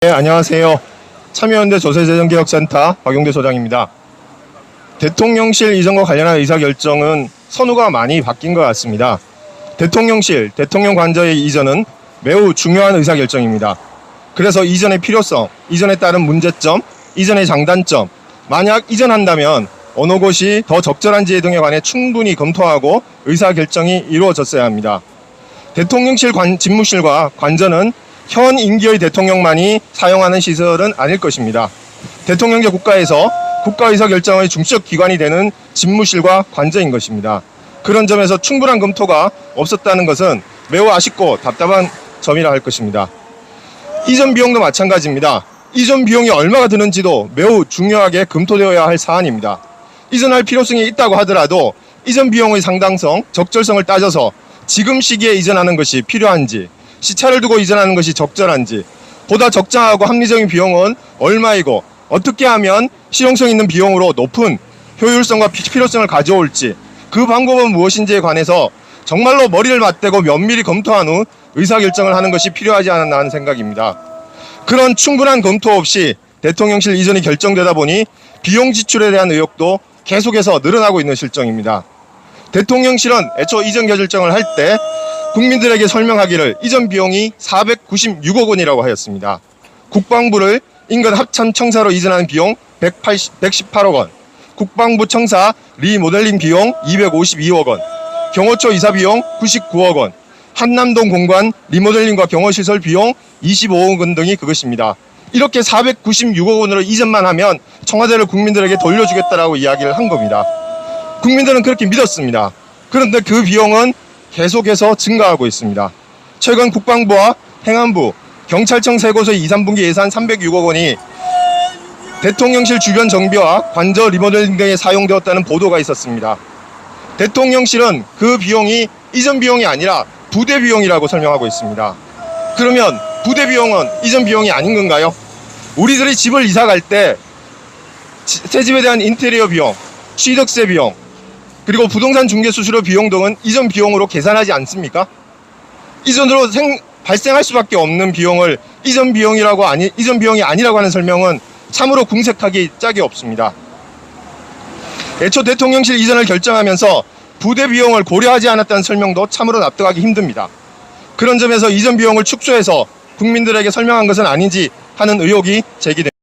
네, 안녕하세요. 참여연대 조세재정개혁센터 박용대 소장입니다. 대통령실 이전과 관련한 의사결정은 선후가 많이 바뀐 것 같습니다. 대통령실, 대통령 관저의 이전은 매우 중요한 의사결정입니다. 그래서 이전의 필요성, 이전에 따른 문제점, 이전의 장단점, 만약 이전한다면 어느 곳이 더 적절한지 등에 관해 충분히 검토하고 의사결정이 이루어졌어야 합니다. 대통령실 집무실과 관저는 현 임기의 대통령만이 사용하는 시설은 아닐 것입니다. 대통령제 국가에서 국가의사결정의 중시적 기관이 되는 집무실과 관저인 것입니다. 그런 점에서 충분한 검토가 없었다는 것은 매우 아쉽고 답답한 점이라 할 것입니다. 이전 비용도 마찬가지입니다. 이전 비용이 얼마가 드는지도 매우 중요하게 검토되어야 할 사안입니다. 이전할 필요성이 있다고 하더라도 이전 비용의 상당성, 적절성을 따져서 지금 시기에 이전하는 것이 필요한지, 시차를 두고 이전하는 것이 적절한지, 보다 적정하고 합리적인 비용은 얼마이고 어떻게 하면 실용성 있는 비용으로 높은 효율성과 필요성을 가져올지, 그 방법은 무엇인지에 관해서 정말로 머리를 맞대고 면밀히 검토한 후 의사결정을 하는 것이 필요하지 않았나 하는 생각입니다. 그런 충분한 검토 없이 대통령실 이전이 결정되다 보니 비용 지출에 대한 의혹도 계속해서 늘어나고 있는 실정입니다. 대통령실은 애초 이전 결정을 할 때 국민들에게 설명하기를 이전 비용이 496억 원이라고 하였습니다. 국방부를 인근 합참청사로 이전하는 비용 118억 원, 국방부 청사 리모델링 비용 252억 원, 경호처 이사 비용 99억 원, 한남동 공관 리모델링과 경호시설 비용 25억 원 등이 그것입니다. 이렇게 496억 원으로 이전만 하면 청와대를 국민들에게 돌려주겠다라고 이야기를 한 겁니다. 국민들은 그렇게 믿었습니다. 그런데 그 비용은 계속해서 증가하고 있습니다. 최근 국방부와 행안부, 경찰청 세 곳의 2, 3분기 예산 306억 원이 대통령실 주변 정비와 관저 리모델링 등에 사용되었다는 보도가 있었습니다. 대통령실은 그 비용이 이전 비용이 아니라 부대 비용이라고 설명하고 있습니다. 그러면 부대 비용은 이전 비용이 아닌 건가요? 우리들이 집을 이사 갈 때 새 집에 대한 인테리어 비용, 취득세 비용, 그리고 부동산 중개 수수료 비용 등은 이전 비용으로 계산하지 않습니까? 이전으로 발생할 수밖에 없는 비용을 이전 비용이 아니라고 하는 설명은 참으로 궁색하기 짝이 없습니다. 애초 대통령실 이전을 결정하면서 부대 비용을 고려하지 않았다는 설명도 참으로 납득하기 힘듭니다. 그런 점에서 이전 비용을 축소해서 국민들에게 설명한 것은 아닌지 하는 의혹이 제기됩니다.